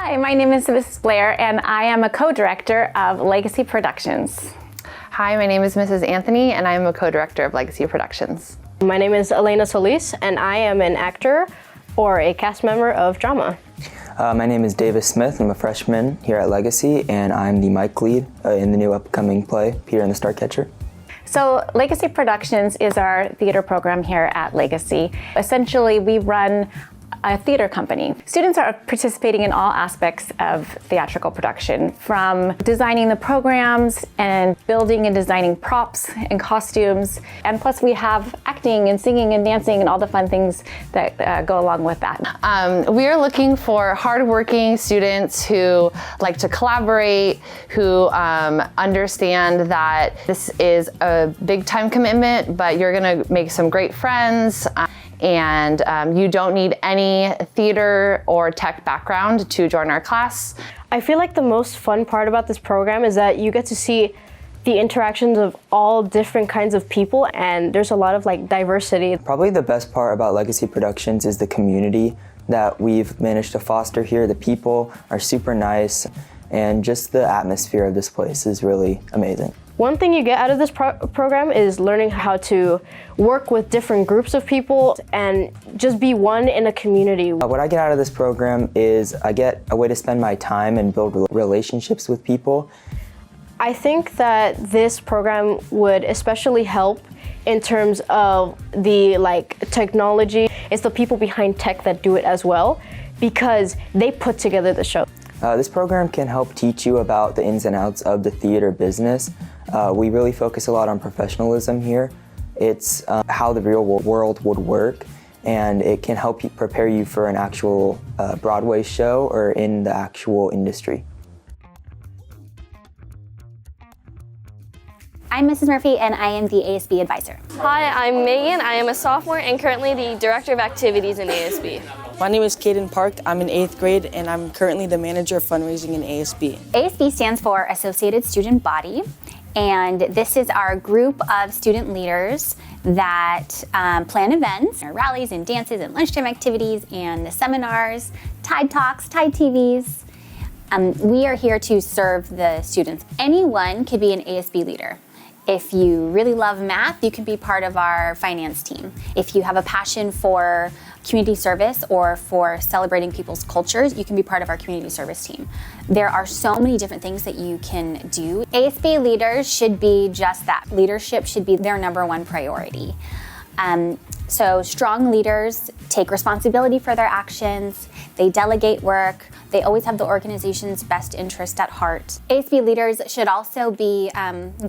Hi, my name is Mrs. Blair, and I am a co-director of Legacy Productions. Hi, my name is Mrs. Anthony, and I am a co-director of Legacy Productions. My name is Elena Solis, and I am an actor or a cast member of drama. My name is Davis Smith. I'm a freshman here at Legacy, and I'm the mic lead in the new upcoming play, Peter and the Starcatcher. So Legacy Productions is our theater program here at Legacy. Essentially, we run a theater company. Students are participating in all aspects of theatrical production, from designing the programs and building and designing props and costumes. And plus we have acting and singing and dancing and all the fun things that go along with that. We are looking for hardworking students who like to collaborate, who understand that this is a big time commitment, but you're gonna make some great friends. And you don't need any theater or tech background to join our class. I feel like the most fun part about this program is that you get to see the interactions of all different kinds of people, and there's a lot of diversity. Probably the best part about Legacy Productions is the community that we've managed to foster here. The people are super nice, and just the atmosphere of this place is really amazing. One thing you get out of this program is learning how to work with different groups of people and just be one in a community. What I get out of this program is I get a way to spend my time and build relationships with people. I think that this program would especially help in terms of the technology. It's the people behind tech that do it as well, because they put together the show. This program can help teach you about the ins and outs of the theater business. We really focus a lot on professionalism here. It's how the real world would work, and it can help you prepare you for an actual Broadway show or in the actual industry. I'm Mrs. Murphy, and I am the ASB advisor. Hi, I'm Megan. I am a sophomore and currently the Director of Activities in ASB. My name is Caden Park. I'm in 8th grade, and I'm currently the Manager of Fundraising in ASB. ASB stands for Associated Student Body, and this is our group of student leaders that plan events, rallies and dances and lunchtime activities and the seminars, Tide Talks, Tide TVs. We are here to serve the students. Anyone could be an ASB leader. If you really love math, you can be part of our finance team. If you have a passion for community service or for celebrating people's cultures, you can be part of our community service team. There are so many different things that you can do. ASB leaders should be just that. Leadership should be their #1 priority. So strong leaders take responsibility for their actions, they delegate work, they always have the organization's best interest at heart. ASB leaders should also be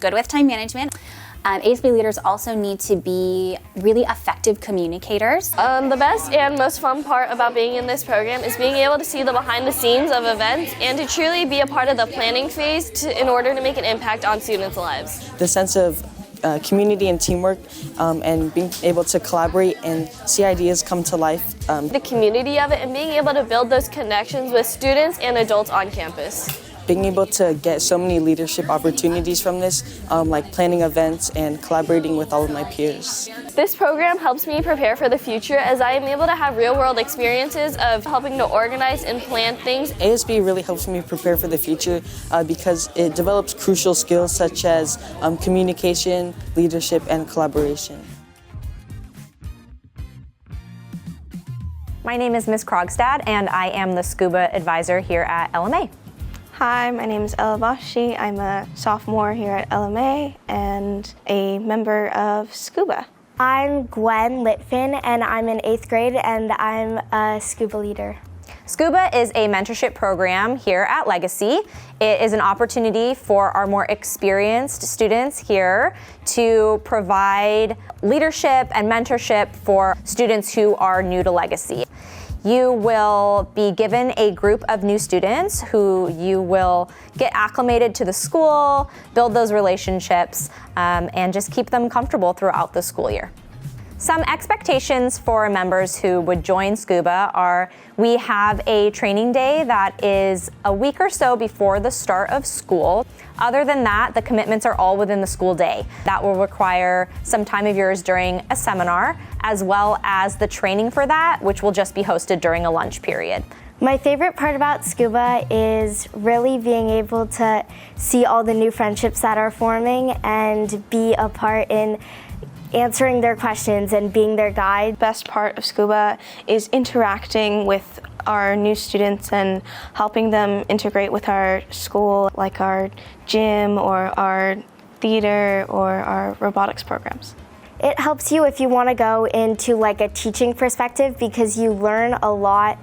good with time management. ASB leaders also need to be really effective communicators. The best and most fun part about being in this program is being able to see the behind the scenes of events and to truly be a part of the planning phase in order to make an impact on students' lives. The sense of community and teamwork and being able to collaborate and see ideas come to life. The community of it and being able to build those connections with students and adults on campus. Being able to get so many leadership opportunities from this, like planning events and collaborating with all of my peers. This program helps me prepare for the future as I am able to have real-world experiences of helping to organize and plan things. ASB really helps me prepare for the future because it develops crucial skills such as communication, leadership, and collaboration. My name is Ms. Krogstad, and I am the SCUBA advisor here at LMA. Hi, my name is Ella Bashi. I'm a sophomore here at LMA and a member of SCUBA. I'm Gwen Litfin, and I'm in 8th grade, and I'm a SCUBA leader. SCUBA is a mentorship program here at Legacy. It is an opportunity for our more experienced students here to provide leadership and mentorship for students who are new to Legacy. You will be given a group of new students who you will get acclimated to the school, build those relationships, and just keep them comfortable throughout the school year. Some expectations for members who would join SCUBA are we have a training day that is a week or so before the start of school. Other than that, the commitments are all within the school day. That will require some time of yours during a seminar, as well as the training for that, which will just be hosted during a lunch period. My favorite part about SCUBA is really being able to see all the new friendships that are forming and be a part in answering their questions and being their guide. Best part of SCUBA is interacting with our new students and helping them integrate with our school, like our gym or our theater or our robotics programs. It helps you if you want to go into like a teaching perspective because you learn a lot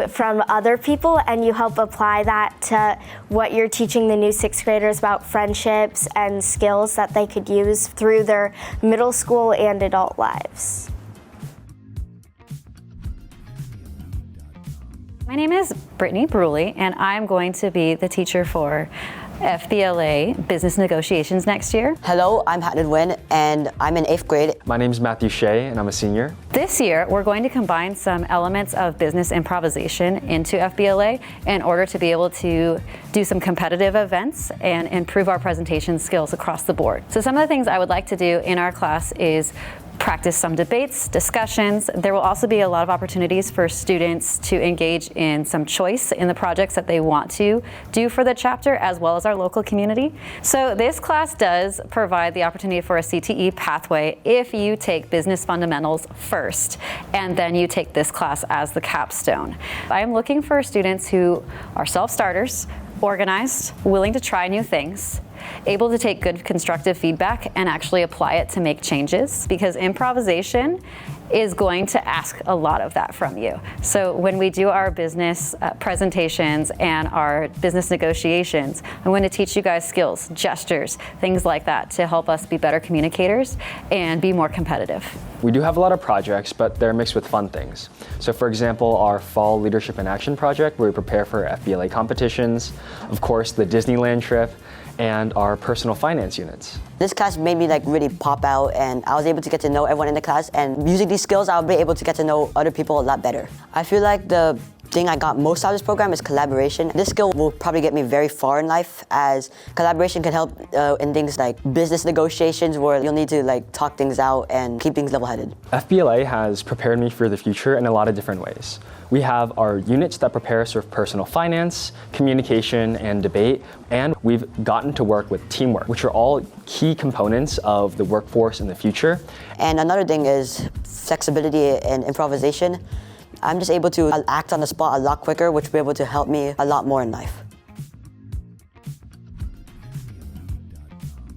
from other people and you help apply that to what you're teaching the new 6th graders about friendships and skills that they could use through their middle school and adult lives. My name is Brittany Bruley, and I'm going to be the teacher for FBLA Business Negotiations next year. Hello, I'm Hatnad Nguyen, and I'm in 8th grade. My name's Matthew Shea, and I'm a senior. This year, we're going to combine some elements of business improvisation into FBLA in order to be able to do some competitive events and improve our presentation skills across the board. So some of the things I would like to do in our class is practice some debates, discussions. There will also be a lot of opportunities for students to engage in some choice in the projects that they want to do for the chapter, as well as our local community. So this class does provide the opportunity for a CTE pathway if you take business fundamentals first, and then you take this class as the capstone. I am looking for students who are self-starters, organized, willing to try new things, able to take good constructive feedback and actually apply it to make changes, because improvisation is going to ask a lot of that from you. So when we do our business presentations and our business negotiations, I'm going to teach you guys skills, gestures, things like that to help us be better communicators and be more competitive. We do have a lot of projects, but they're mixed with fun things. So for example, our Fall Leadership in Action project, where we prepare for FBLA competitions, of course, the Disneyland trip, and our personal finance units. This class made me really pop out, and I was able to get to know everyone in the class, and using these skills, I'll be able to get to know other people a lot better. I feel like the thing I got most out of this program is collaboration. This skill will probably get me very far in life, as collaboration can help in things like business negotiations, where you'll need to talk things out and keep things level-headed. FBLA has prepared me for the future in a lot of different ways. We have our units that prepare us for personal finance, communication, and debate, and we've gotten to work with teamwork, which are all key components of the workforce in the future. And another thing is flexibility and improvisation. I'm just able to act on the spot a lot quicker, which will be able to help me a lot more in life.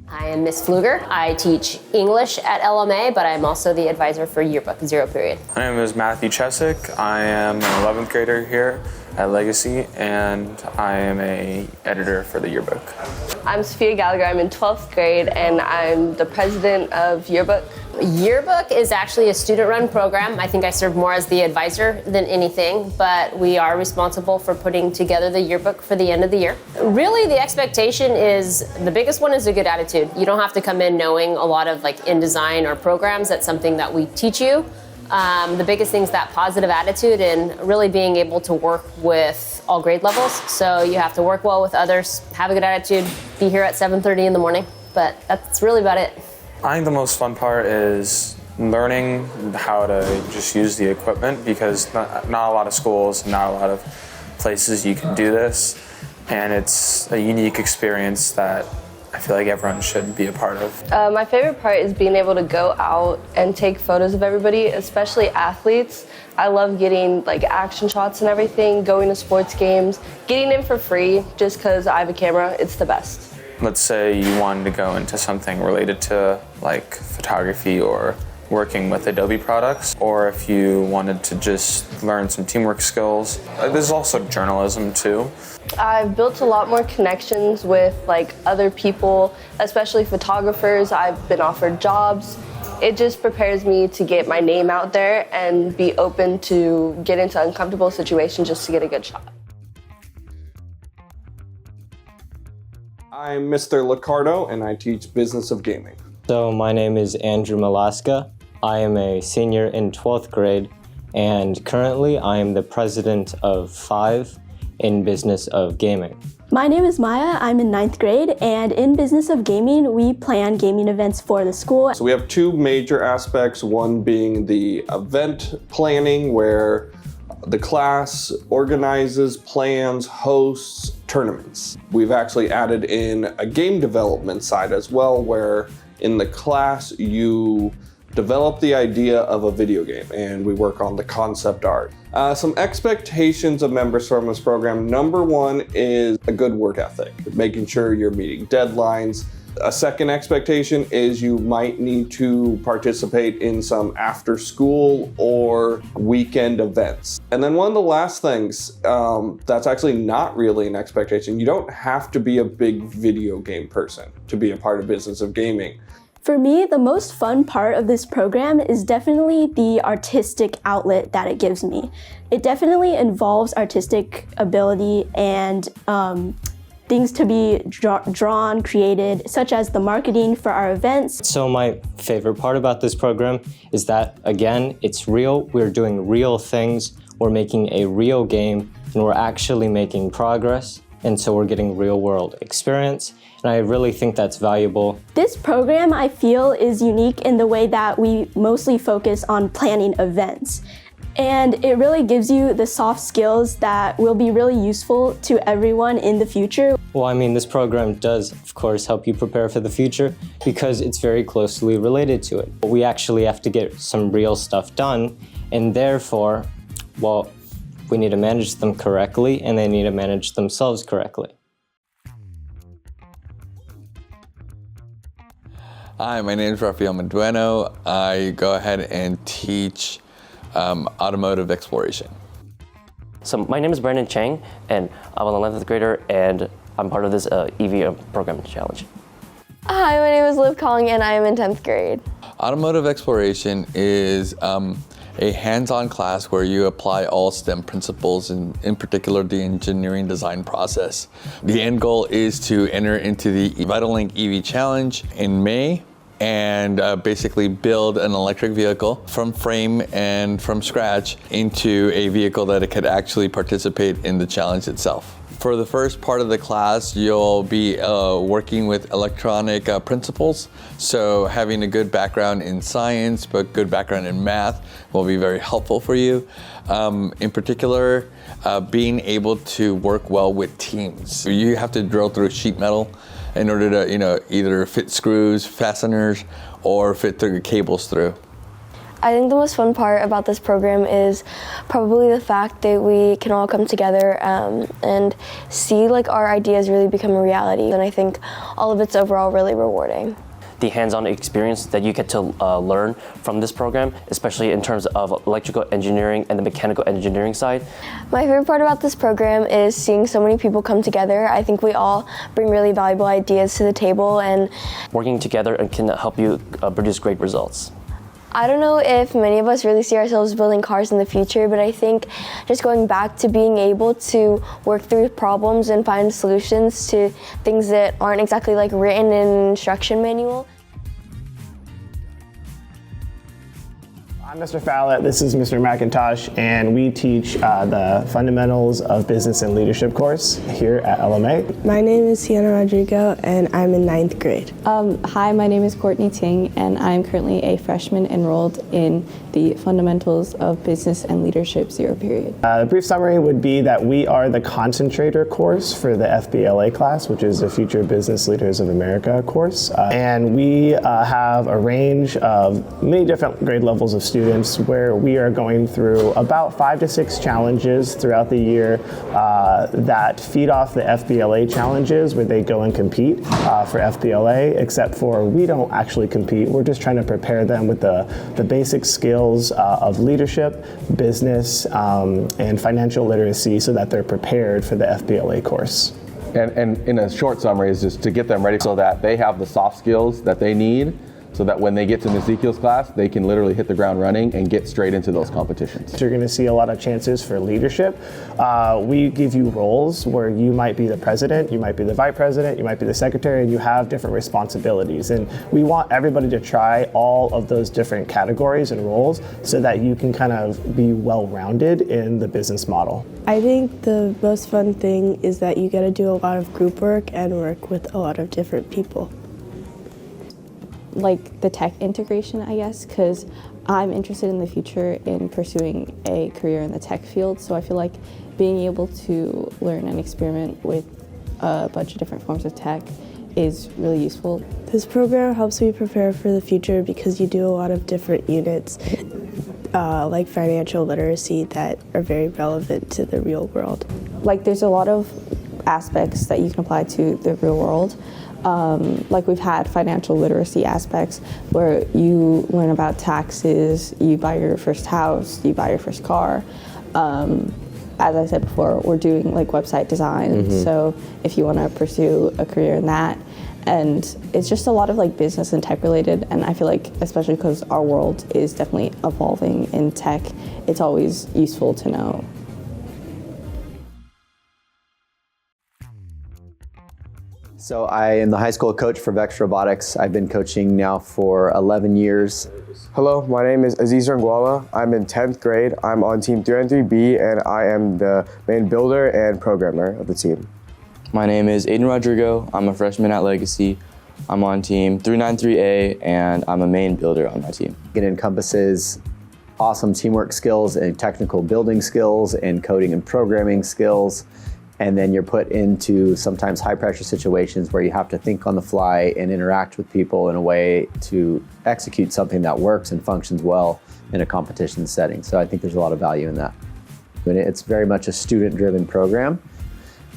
I am Miss Pfluger. I teach English at LMA, but I'm also the advisor for Yearbook, 0 period. My name is Matthew Chesick. I am an 11th grader here at Legacy, and I am an editor for the Yearbook. I'm Sophia Gallagher. I'm in 12th grade, and I'm the president of Yearbook. Yearbook is actually a student-run program. I think I serve more as the advisor than anything, but we are responsible for putting together the yearbook for the end of the year. Really, the expectation is, the biggest one is a good attitude. You don't have to come in knowing a lot of InDesign or programs. That's something that we teach you. The biggest thing is that positive attitude and really being able to work with all grade levels. So you have to work well with others, have a good attitude, be here at 7:30 in the morning, but that's really about it. I think the most fun part is learning how to just use the equipment, because not a lot of schools, not a lot of places you can do this, and it's a unique experience that I feel like everyone should be a part of. My favorite part is being able to go out and take photos of everybody, especially athletes. I love getting action shots and everything, going to sports games, getting in for free just because I have a camera. It's the best. Let's say you wanted to go into something related to photography or working with Adobe products, or if you wanted to just learn some teamwork skills. There's also journalism too. I've built a lot more connections with other people, especially photographers. I've been offered jobs. It just prepares me to get my name out there and be open to get into uncomfortable situations just to get a good shot. I'm Mr. Licardo, and I teach Business of Gaming. So my name is Andrew Malaska. I am a senior in 12th grade, and currently I am the president of 5 in Business of Gaming. My name is Maya. I'm in 9th grade, and in Business of Gaming, we plan gaming events for the school. So we have 2 major aspects, one being the event planning, where The class organizes, plans, hosts tournaments. We've actually added in a game development side as well, where in the class you develop the idea of a video game and we work on the concept art. Some expectations of members from this program. Number one is a good work ethic, making sure you're meeting deadlines. A second expectation is you might need to participate in some after school or weekend events. And then one of the last things that's actually not really an expectation, you don't have to be a big video game person to be a part of Business of Gaming. For me, the most fun part of this program is definitely the artistic outlet that it gives me. It definitely involves artistic ability and things to be drawn, created, such as the marketing for our events. So my favorite part about this program is that, again, it's real. We're doing real things. We're making a real game, and we're actually making progress. And so we're getting real world experience. And I really think that's valuable. This program, I feel, is unique in the way that we mostly focus on planning events. And it really gives you the soft skills that will be really useful to everyone in the future. Well, I mean, this program does, of course, help you prepare for the future because it's very closely related to it. We actually have to get some real stuff done, and therefore, well, we need to manage them correctly, and they need to manage themselves correctly. Hi, my name is Rafael Medueno. I go ahead and teach automotive exploration. So my name is Brandon Chang, and I'm an 11th grader, and I'm part of this EV program challenge. Hi, my name is Liv Kong, and I am in 10th grade. Automotive exploration is a hands-on class where you apply all STEM principles, and in particular the engineering design process. The end goal is to enter into the Vitalink EV Challenge in May and basically build an electric vehicle from frame and from scratch into a vehicle that it could actually participate in the challenge itself. For the first part of the class, you'll be working with electronic principles. So having a good background in science, but good background in math will be very helpful for you. In particular, being able to work well with teams. You have to drill through sheet metal in order to, either fit screws, fasteners, or fit the cables through. I think the most fun part about this program is probably the fact that we can all come together and see our ideas really become a reality. And I think all of it's overall really rewarding. The hands-on experience that you get to learn from this program, especially in terms of electrical engineering and the mechanical engineering side. My favorite part about this program is seeing so many people come together. I think we all bring really valuable ideas to the table, and working together and can help you produce great results. I don't know if many of us really see ourselves building cars in the future, but I think just going back to being able to work through problems and find solutions to things that aren't exactly written in an instruction manual. I'm Mr. Fallett, this is Mr. McIntosh, and we teach the Fundamentals of Business and Leadership course here at LMA. My name is Sienna Rodrigo, and I'm in 9th grade. Hi, my name is Courtney Ting, and I'm currently a freshman enrolled in the Fundamentals of Business and Leadership 0 period. The brief summary would be that we are the concentrator course for the FBLA class, which is the Future Business Leaders of America course. And we have a range of many different grade levels of students where we are going through about 5 to 6 challenges throughout the year that feed off the FBLA challenges where they go and compete for FBLA, except for we don't actually compete. We're just trying to prepare them with the basic skills of leadership, business, and financial literacy so that they're prepared for the FBLA course. And in a short summary is just to get them ready so that they have the soft skills that they need so that when they get to Ezekiel's class, they can literally hit the ground running and get straight into those competitions. You're going to see a lot of chances for leadership. We give you roles where you might be the president, you might be the vice president, you might be the secretary, and you have different responsibilities. And we want everybody to try all of those different categories and roles so that you can kind of be well-rounded in the business model. I think the most fun thing is that you get to do a lot of group work and work with a lot of different people. The tech integration, I guess, because I'm interested in the future in pursuing a career in the tech field, so I feel like being able to learn and experiment with a bunch of different forms of tech is really useful. This program helps me prepare for the future because you do a lot of different units like financial literacy that are very relevant to the real world. Like there's a lot of aspects that you can apply to the real world. Like we've had financial literacy aspects where you learn about taxes, you buy your first house, you buy your first car. As I said before, we're doing like website design, so if you want to pursue a career in that, and it's just a lot of like business and tech related, and I feel like especially because our world is definitely evolving in tech, it's always useful to know. So I am the high school coach for Vex Robotics. I've been coaching now for 11 years. Hello, my name is Aziz Rangwala. I'm in 10th grade. I'm on team 393B and I am the main builder and programmer of the team. My name is Aiden Rodrigo. I'm a freshman at Legacy. I'm on team 393A and I'm a main builder on my team. It encompasses awesome teamwork skills and technical building skills and coding and programming skills. And then you're put into sometimes high pressure situations where you have to think on the fly and interact with people in a way to execute something that works and functions well in a competition setting. So I think there's a lot of value in that. And it's very much a student-driven program.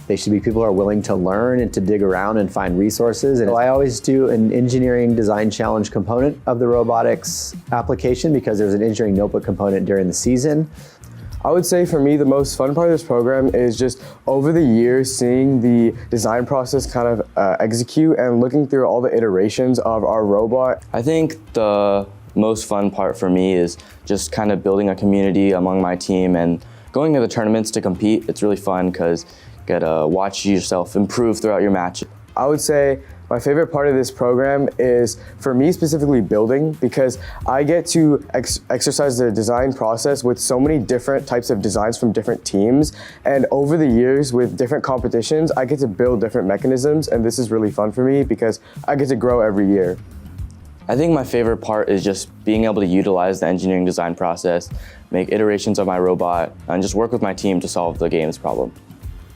They should be people who are willing to learn and to dig around and find resources. And I always do an engineering design challenge component of the robotics application because there's an engineering notebook component during the season. I would say for me, the most fun part of this program is just over the years seeing the design process kind of execute and looking through all the iterations of our robot. I think the most fun part for me is just kind of building a community among my team and going to the tournaments to compete. It's really fun because you get to watch yourself improve throughout your match. I would say my favorite part of this program is, for me specifically, building, because I get to exercise the design process with so many different types of designs from different teams. And over the years with different competitions, I get to build different mechanisms. And this is really fun for me because I get to grow every year. I think my favorite part is just being able to utilize the engineering design process, make iterations of my robot, and just work with my team to solve the game's problem.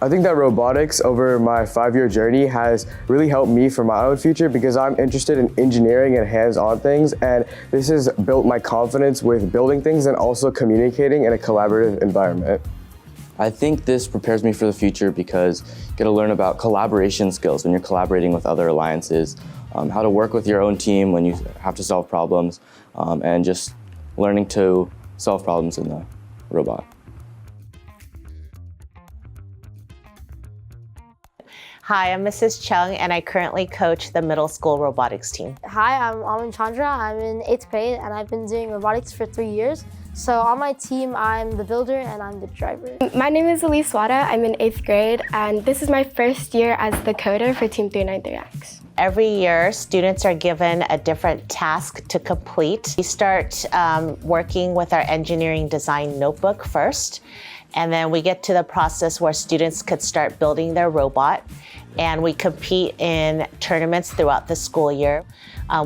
I think that robotics over my 5-year journey has really helped me for my own future because I'm interested in engineering and hands-on things, and this has built my confidence with building things and also communicating in a collaborative environment. I think this prepares me for the future because you get to learn about collaboration skills when you're collaborating with other alliances, how to work with your own team when you have to solve problems, and just learning to solve problems in the robot. Hi, I'm Mrs. Chung, and I currently coach the middle school robotics team. Hi, I'm Amin Chandra. I'm in 8th grade, and I've been doing robotics for 3 years. So on my team, I'm the builder and I'm the driver. My name is Elise Wada. I'm in 8th grade, and this is my first year as the coder for Team 393X. Every year, students are given a different task to complete. We start working with our engineering design notebook first, and then we get to the process where students could start building their robot, and we compete in tournaments throughout the school year.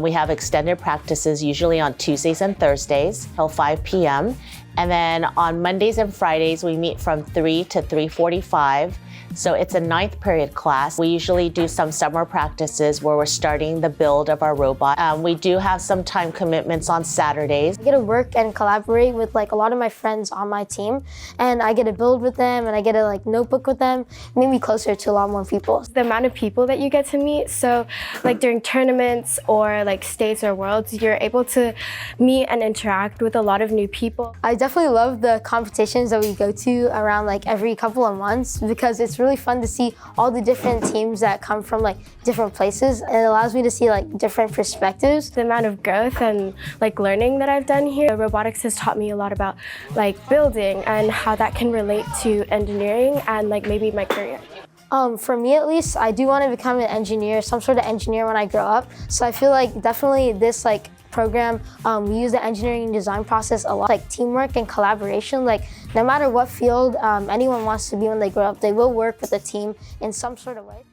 We have extended practices usually on Tuesdays and Thursdays till 5 p.m. And then on Mondays and Fridays, we meet from 3 to 3:45. So it's a 9th period class. We usually do some summer practices where we're starting the build of our robot. We do have some time commitments on Saturdays. I get to work and collaborate with like a lot of my friends on my team, and I get to build with them, and I get to like notebook with them, make me closer to a lot more people. The amount of people that you get to meet, so like during tournaments or like states or worlds, you're able to meet and interact with a lot of new people. I definitely love the competitions that we go to around like every couple of months because it's really fun to see all the different teams that come from like different places, and it allows me to see like different perspectives. The amount of growth and like learning that I've done here, robotics has taught me a lot about like building and how that can relate to engineering and like maybe my career. For me at least, I do want to become an engineer, some sort of engineer when I grow up. So I feel like definitely this like program, we use the engineering design process a lot, like teamwork and collaboration. Like no matter what field anyone wants to be when they grow up, they will work with a team in some sort of way.